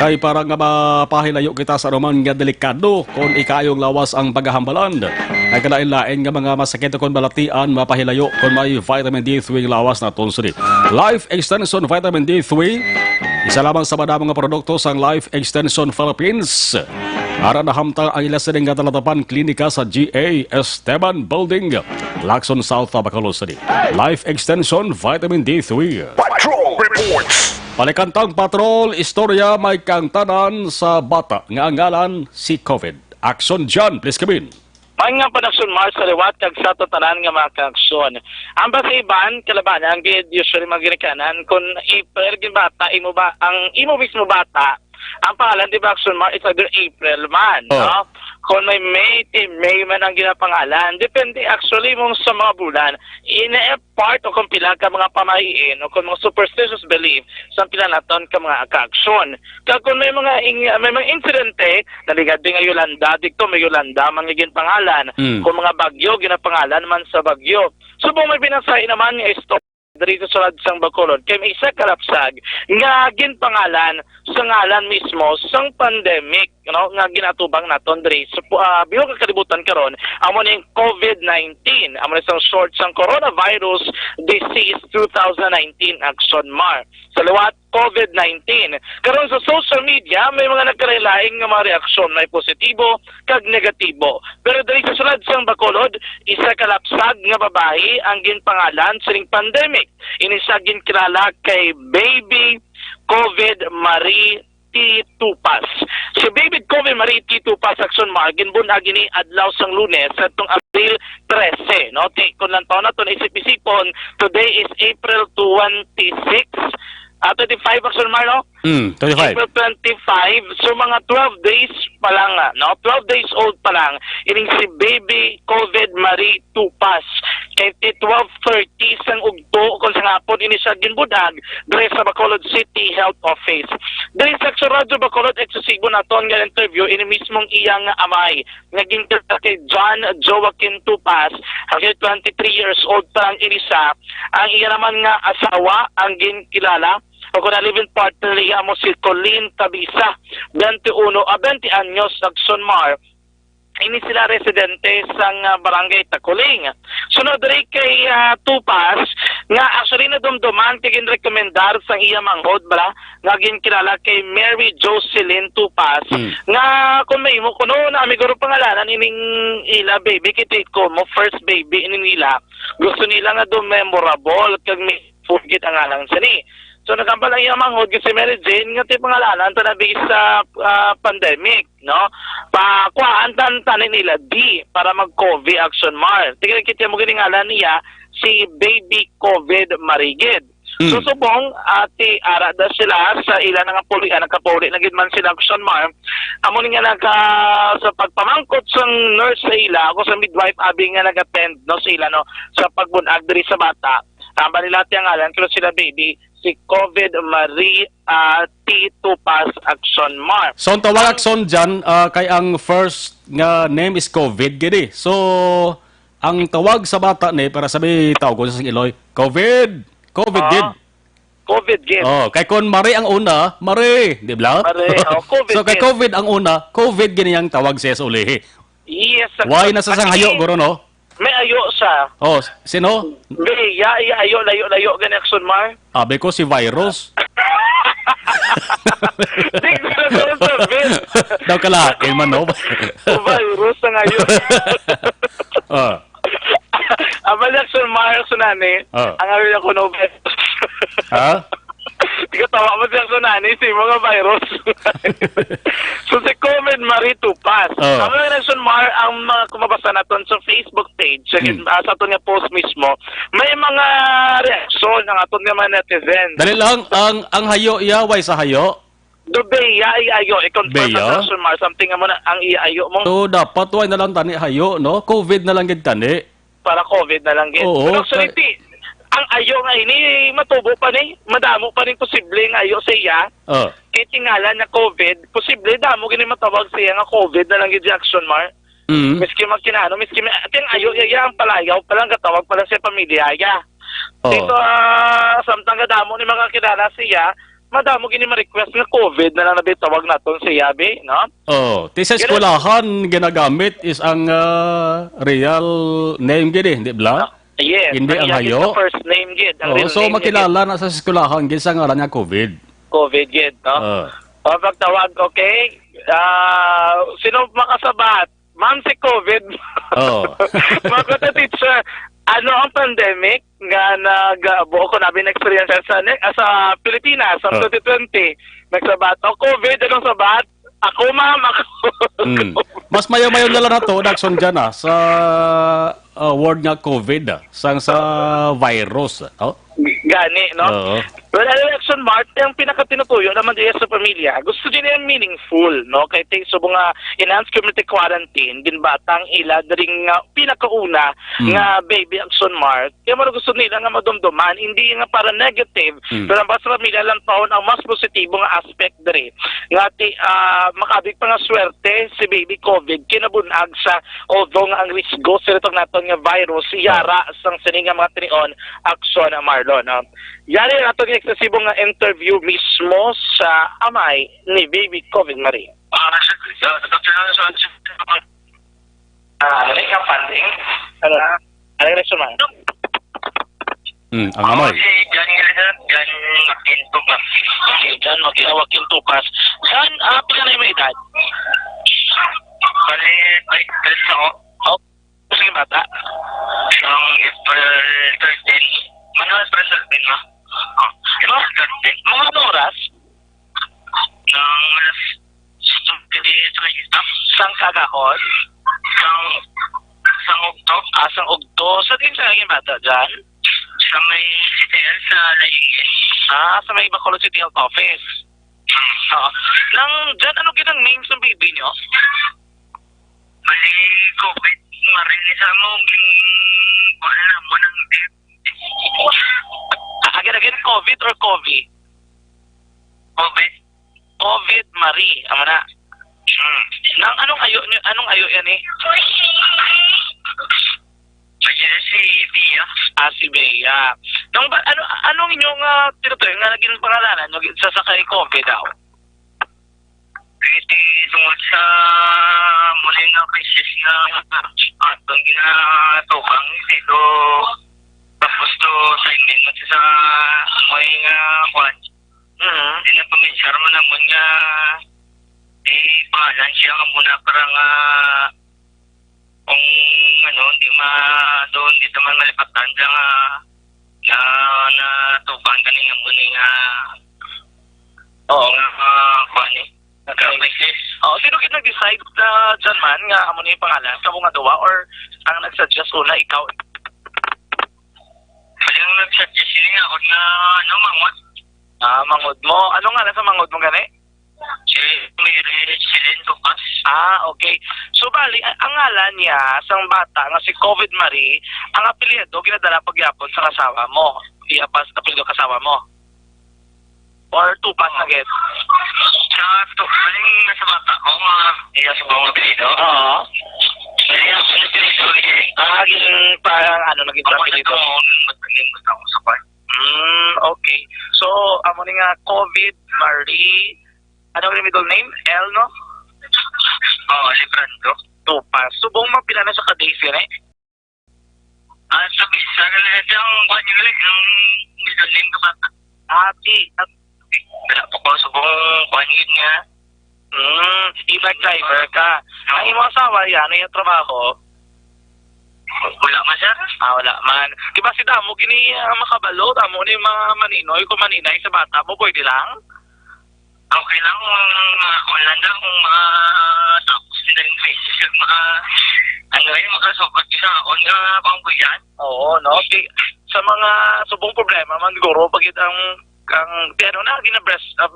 kay para nga mapahilayo kita sa anuman nga delikado kung ikayong lawas ang paghahambalan. Ay kalain-lain nga mga masakit kung balatian mapahilayo kung may vitamin D3 lawas na tonsuri. Life Extension Vitamin D3 isa lamang sa madamang nga produkto sang Life Extension Philippines. Ara na hamtang ang ilas nga talatapan klinika sa GA Esteban Building, Lacson South, Bacolod City. Life Extension Vitamin D3. Patrol Reports. Palikantang patrol, istorya may kangtanan sa bata nga angalan si COVID. Action dyan, please come in. May nga panakson Mars sa liwat kag sa totalan nga mga kaaksyon. Ang basiban, kalaban, ang usually magirikanan, kung ipergin bata, imo ba, ang imo mismo bata, ang pangalan, di ba, action Mars, it's either April man, no? Kung may May man ang ginapangalan, depende actually mong sa mga bulan, part o kung pila ka mga pamahiin o kung mga superstitious belief sa pila naton ka mga kaaksyon. Kaya kung may mga insidente, naligad din nga Yolanda, dito may Yolanda, mangiging pangalan, kung mga bagyo, ginapangalan man sa bagyo. Subong may binasay naman nga story dito sa Ladsang Bacolod, kay may isa kalapsag nga ginpangalan sa ngalan mismo sang pandemic, no, nga ginatubang naton diri sa bihog kalibutan karon amo ning COVID-19, amo ni sang short sang coronavirus disease 2019 action mar sa liwat COVID-19. Karon sa social media may mga nagkalain-laing nga mga reaksyon, may positibo kag negatibo. Pero diri sa sulad sang Bacolod, isa kalapsag nga babae ang ginpangalan sa ning pandemic. Ini siya ginkilala kay Baby COVID Marie T. Tupas. Si Baby COVID Marie T. Tupas action mar ginbunag ini adlaw sang Lunes sa tong April 13, no? Kung lang taon na to isip-isipon, today is April 26. 25 action mar, no? 25. April 25. So mga 12 days pa lang, no? 12 days old pa lang. Ining si Baby COVID Marie Tupas. kay 12:30 sang ugto kung sa hapon ini siya ginbudag diri sa Bacolod City Health Office. Diri sa Radyo Bacolod eksesibo naton nga interview ini mismong iyang amay naging kay John Joaquin Tupas, hanggang 23 years old pa ang inisa. Ang iya naman nga asawa ang ginkilala o kung na-living partner niya mo si Colleen Tabisa, 20 anyos, Agsonmar. Ini sila residente sang barangay Takuling. Sunod rin kay Tupas, nga actually na dumduman tigin rekomendar sang iya manghod bala, nga kilala kay Mary Jocelyn Tupas, nga kung may mo kuno na amiguro pangalanan ining ila baby, kitay ko mo first baby ining nila, gusto nila nga do memorable, kag may forget ang alang sini. So nagambal ang iyang manghod kasi Mary Jane nga ti pangalanan to nabigis sa pandemic, no? Pakuhaan tanin nila di para mag-COVID action mar. Tingnan kita mo giningalan niya si Baby COVID Marigid. So subong ati ara da sila sa ila nga pulian nakapuli na gid man sila action mar. Amo ni nga naka sa pagpamangkot sang nurse sa ila ako sa midwife abi nga nag-attend no sa ila no sa pagbunag diri sa bata. Tamba nila ti ang ngalan kilo sila baby si COVID Marie T. Tupas Action Mar. So, ang tawag akson dyan, kay ang first nga name is COVID, gini. So, ang tawag sa bata ni, para sabi tawag ko sa Iloy, COVID. COVID, gid. COVID, gid. Oh, kay kon Marie ang una, Marie, di ba? Marie, COVID. So, kay COVID ang una, COVID gini ang tawag siya sa ulihi. Yes. Why nasa sang hayo, guro, no? May ayo siya. Oh, sino? Ayo, layo, gani Action Mar. Abe ko si Virus. Daw kalain man, no? Virus ang ayo. Abali Action Mar, sunani. Ang ayo ko no virus. Ha? Ikaw tawa mo siya sunani, si mga virus. So si COVID Marie Tupas. Ang mga Action Mar, ang kumabasa naton sa Facebook page, sa aton nga post mismo, may mga reaksyon ng aton nga mga netizen. Dali lang, ang hayo iya, sa hayo? Beya, iayo. I-confirm sa Action Mar, something nga mo na ang iayo mo. So, dapat why na lang tani hayo, no? COVID na lang gid tani. Para COVID na lang gid. Pero actually, ang ayo nga ini matubo pa ni, madamo pa rin posible nga ayo sa iya. Kaya tingalan na COVID, posible damo gini matawag siya nga COVID na lang gid Action Mar. Miski magkinano, miski ating ayo iya ang palayaw, palang katawag pala sa pamilya iya. Dito samtang damo ni makakilala siya, madamo gini ma-request nga COVID na lang nabitawag naton siya be, no? Ti sa eskwelahan ginagamit is ang real name gid, di ba? Yes. Hindi ang hayo. First name gid. So makilala na sa eskwelahan gid sa ngalan nga COVID. COVID gid, no? Pagtawag, okay? Sino makasabat? Ma'am si COVID. Mga teacher, ano ang pandemic nga nag-buo ko nabi na-experience sa Pilipinas sa 2020? Nagsabat. COVID, anong sabat? Ako, ma'am, ako. Mas mayo-mayo na lang na to, Daxon dyan sa word nga COVID, sa virus. Gani, no? Well, Action Mart, yung pinakatinutuyo naman diya sa pamilya, gusto din yung meaningful, no? Kaya tayo so mga enhanced community quarantine, ginbatang ila, daring pinakauna nga baby Action Mart, kaya mo gusto nila nga madumduman, hindi nga para negative, pero ang basta pamilya lang taon ang mas positibo nga aspect dari. Nga makabig pa nga swerte si baby COVID, kinabunag sa, although nga ang risgo sa itong naton nga virus, yara sang sininga mga tinion, Action Marlon. Yari nato ng eksesibo nga interview mismo sa amay ni baby COVID Marie. Ano yung funding? Ano yung reason man? Ang amay. Jan Joaquin Tupas. Saan pila na yung edad? Bali, ay, tres ako. Sige bata? Ang April 13. Manuel April 13, no? Mga oras? Nang alas sang kagahon? Sang Ugto. Sang Ugto. Sa din sa naging bata dyan? Sa may CTL sa Laingin. Sa may Bacolod City Health Office. Nang dyan, ano ginang names ng baby nyo? Bali, COVID. Marinisa mo, wala mo nang Again, COVID or COVID? COVID. COVID, Marie. Ama na. Nang anong ayo yan eh? Ayan si Bia. Si Bea. Nang ba, anong inyong tinutuloy nga naging pangalanan nyo sasakay COVID daw? Pwede tungkol sa muling na krisis na atong ginatupang dito. Tapos to sa imin mo sa may kwan. Pinapuminsar mo naman nga balance siya nga muna parang kung hindi doon dito man malipatan siya nga na tupang ganing nga muna nga kwan eh. Krisis. Sino kayo nag-decide na dyan man nga amo na yung pangalan? Kamo nga duwa or ang nag-suggest una ikaw? Yung nag-suggest niya ako na mangod. Mangod mo. Ano nga nasa mangod mo gani? Si Mary Silin Tupas. Okay. So bali, ang ngalan niya sang bata nga si COVID Marie, ang apelyido ginadala pagyapon sa kasawa mo. Iyapas apelyido kasawa mo. Or tupas na get? Maling nasa bata ko nga iya sa buong apelyido. Oo. Naging apelyido? Ako sa part. Okay. So, amo ni nga COVID Marie, ano yung middle name? L, no? Librando. Tupas. Subong mapila na sa ka-days yan eh? Sabi sa lahat yung kwan yung middle name ko bata. Wala po ko subong kwan yun nga. E-bike driver ka. Ang imo asawa yan, ano yung trabaho? Wala man siya? Wala man. Diba si Damo, gini makabalo, Damo ni mga maninoy, kung maninay sa bata mo, pwede lang? Okay lang kung landa kung tapos nila yung crisis yung makasokot sa on nga pangbuyan. Oo, no? Sa mga subong problema, man siguro, pag ang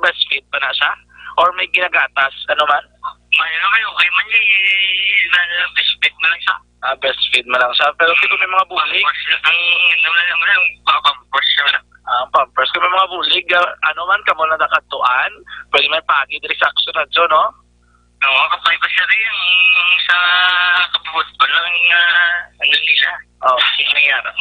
breastfeed pa na siya? Or may ginagatas, ano man? Kayo, kay man yung breastfeed mo lang siya. Breastfeed mo lang siya. Pero kung may mga bulig? Ang pampers siya. Ang pampers. Kung may mga bulig, ano man, kamo na nakatuan, pwede may pagi diri sa aksyon na dyan, no? Oo, kapay pa siya rin sa kaputbol ng nila. Nangyara.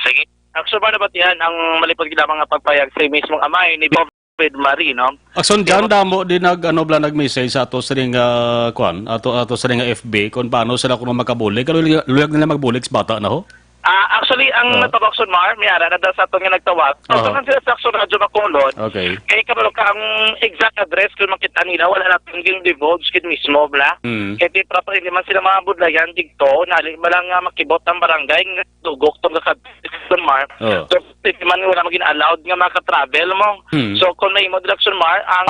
Sige. Aksyon ba na ba't yan ang malipod gila mga pagpayag sa mismong amay ni COVID Marie, no? Akson dyan, Damo, din nag-message sa ato sa ring ato sa ring FB kung paano sila kung makabulig. Luyag nila magbulig sa bata na ho? Actually, ang nagpabakson Mar, mayara, nadal sa itong yung nagtawag. Pagkakan sila sa Aksyon Radyo Bacolod, okay. Kaya kabalo ka ang exact address kung makita nila, wala natin yung divulge kid mismo, bla. Kaya di proper, hindi man sila mga budlayan digto, malang makibot ang barangay, dugok itong Aksyon Mar. So, hindi man wala maging allowed nga makatravel mo. So, kung may mo Aksyon Mar, ang...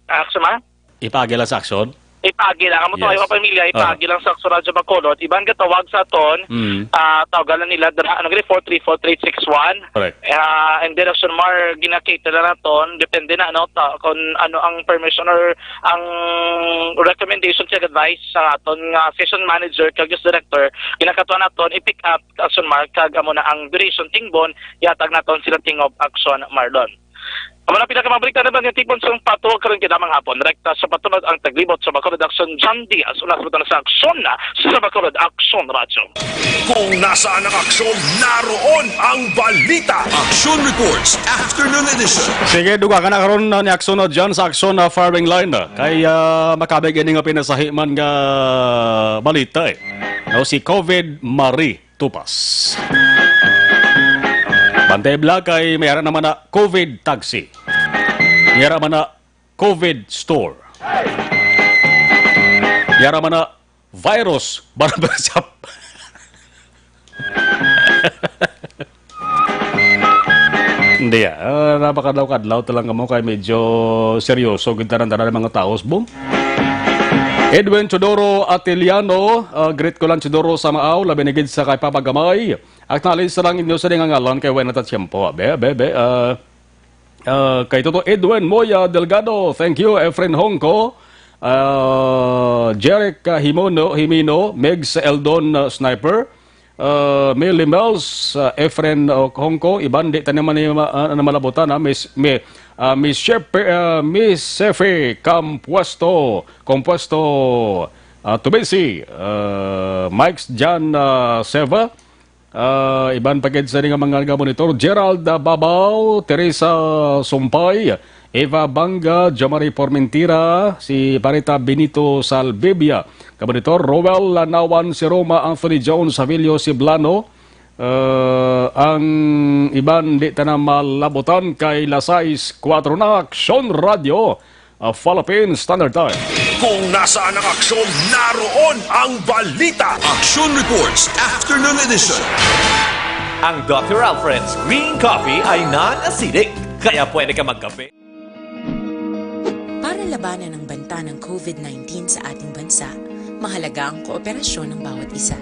Aksyon Mar? Ipagila sa aksyon? Ipagi lang. Amo tayo kapamilya, ipagi lang sa Aksyon Radyo Bacolod. Ibang katawag sa aton, tawagan nila, 4343861. Correct. And then Aksyon Mar, ginakita na naton, depende na kung ano ang permission or ang recommendation check advice sa aton nga session manager, kag director, ginakatuan naton, i-pick up Aksyon Mar, kag amo na ang duration tingbon, yatag naton sila tingob Aksyon Marlon. Ang mga pinakamabalik na naman yung tipon sa patuwag karon kinamang hapon. Rekta sa patunod ang taglibot sa Bacolod Action John Diaz. Unas mo na sa aksyon na sa Bacolod Action Radio. Kung nasaan ang aksyon, naroon ang balita. Action Reports Afternoon Edition. Sige, duga ka na karon ni aksyon na dyan sa aksyon na firing line na. Kaya makabig ini nga pinasahi man nga balita eh. No, si COVID Marie Tupas. Bantay bla kay mayara naman na COVID taxi. Mayara man na COVID store. Mayara man na virus barber shop. Hindi napakadlaw-kadlaw talaga mo kay medyo seryoso gintaran-taran ng mga taos. Boom. Edwin Chodoro Atiliano, great ko lang Chodoro sa maaw, labi nigid sa kay papagamay. Acknowledge sa lang inyo sa nga ngalan kay Wena Tatsyempo. Kay Toto Edwin Moya Delgado, thank you. Efren Hongko, Jeric Himino, Megs Eldon Sniper, Millie Mills, Efren Hongko, iban di tayo naman na malabutan, Miss Sefe Compuesto, Tubesi, Mike Jan Seva, iban pagkid sa rin mga monitor, Gerald Babaw, Teresa Sumpay, Eva Banga, Jamari Formentira, si Parita Benito Salbebia, Kabanitor, Rowell Lanawan, si Roma, Anthony Jones, Avilio Siblano, ang iban di na malabutan kay Lasais 4 na Aksyon Radio, Philippine Standard Time. Kung nasaan ang aksyon, naroon ang balita. Action Reports Afternoon Edition. Ang Dr. Alfred's Green Coffee ay non-acidic, kaya pwede ka magkape. Para labanan ang banta ng COVID-19 sa ating bansa, mahalaga ang kooperasyon ng bawat isa.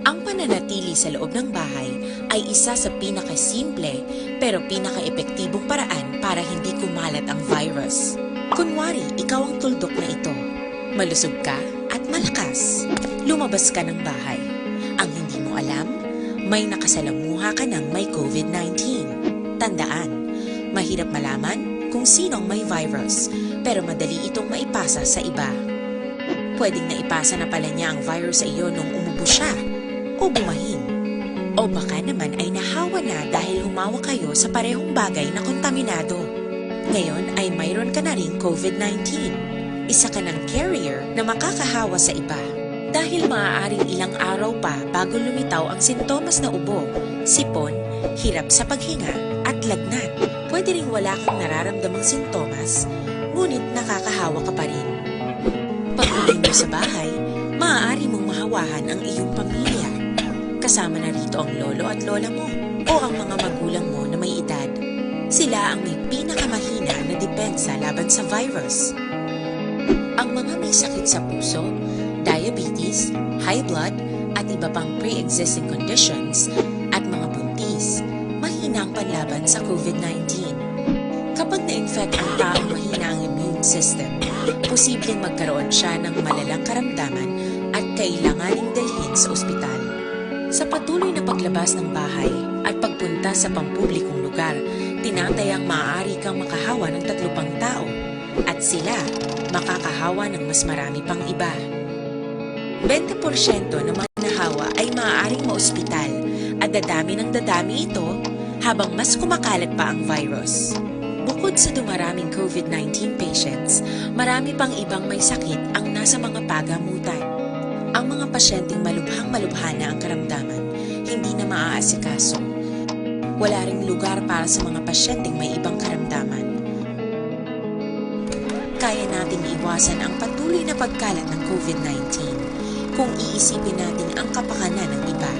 Ang pananatili sa loob ng bahay ay isa sa pinakasimple pero pinaka-epektibong paraan para hindi kumalat ang virus. Kunwari, ikaw ang tuldok na ito. Malusog ka at malakas. Lumabas ka ng bahay. Ang hindi mo alam, may nakasalamuha ka ng may COVID-19. Tandaan, mahirap malaman kung sinong may virus, pero madali itong maipasa sa iba. Pwedeng naipasa na pala niya ang virus sa iyo nung umubo siya o bumahin. O baka naman ay nahawa na dahil humawa kayo sa parehong bagay na kontaminado. Ngayon ay mayroon ka na rin COVID-19. Isa ka ng carrier na makakahawa sa iba. Dahil maaaring ilang araw pa bago lumitaw ang sintomas na ubo, sipon, hirap sa paghinga at lagnat. Pwede ring wala kang nararamdamang sintomas, ngunit nakakahawa ka pa rin. Pag-uwi mo sa bahay, maaari mong mahawahan ang iyong pamilya. Kasama na rito ang lolo at lola mo o ang mga magulang mo na may edad. Sila ang may pinakamahina na depensa laban sa virus. Ang mga may sakit sa puso, diabetes, high blood, at iba pang pre-existing conditions, at mga buntis, mahina ang panlaban sa COVID-19. Kapag na-infect ang taong mahina ang immune system, posibleng magkaroon siya ng malalang karamdaman at kailanganing dalhin sa ospital. Sa patuloy na paglabas ng bahay at pagpunta sa pampublikong lugar, tinatayang maaari kang makahawa ng 3 pang tao at sila makakahawa ng mas marami pang iba. 20% ng mga nahawa ay maaaring maospital at dadami ng dadami ito habang mas kumakalat pa ang virus. Bukod sa dumaraming COVID-19 patients, marami pang ibang may sakit ang nasa mga pagamutan. Ang mga pasyenteng malubhang-malubha na ang karamdaman, hindi na maaasikaso. Wala ring lugar para sa mga pasyenteng may ibang karamdaman. Kaya nating iwasan ang patuloy na pagkalat ng COVID-19 kung iisipin natin ang kapakanan ng iba.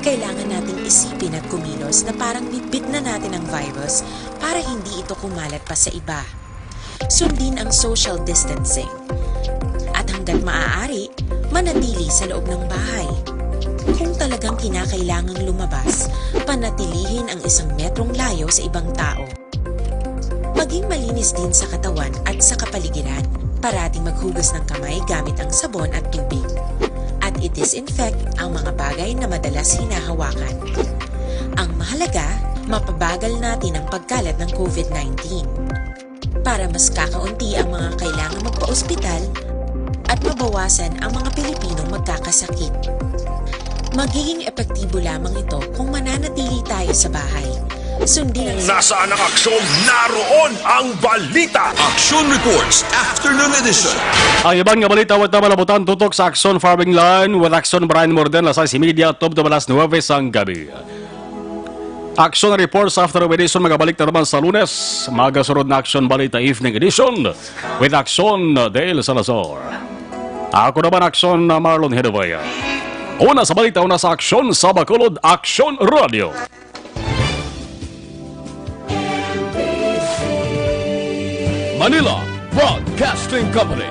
Kailangan nating isipin at kumilos na parang bitbit na natin ang virus para hindi ito kumalat pa sa iba. Sundin ang social distancing. At hanggat maaari, manatili sa loob ng bahay. Kung talagang kinakailangang lumabas, panatilihin ang 1 metrong layo sa ibang tao. Maging malinis din sa katawan at sa kapaligiran. Parating maghugas ng kamay gamit ang sabon at tubig. At i-disinfect ang mga bagay na madalas hinahawakan. Ang mahalaga, mapabagal natin ang pagkalat ng COVID-19. Para mas kakaunti ang mga kailangang magpa-ospital at mabawasan ang mga Pilipinong magkakasakit. Magiging epektibo lamang ito kung mananatili tayo sa bahay. Sundin ang... Nasaan ang aksyon, naroon ang balita. Action Reports Afternoon Edition. Ang ibang nga balita wala malabutan tutok sa Action Farming Line with Action Brian Morden Lasay Media top to alas 9 sang gabi. Action Reports Afternoon Edition magabalik na naman sa Lunes. Magasunod na Action Balita Evening Edition with Action Dale Salazar. Ako naman Action Marlon Hedovaya. Una sa balita, una sa Action sa Bacolod, Action Radio. Manila Broadcasting Company.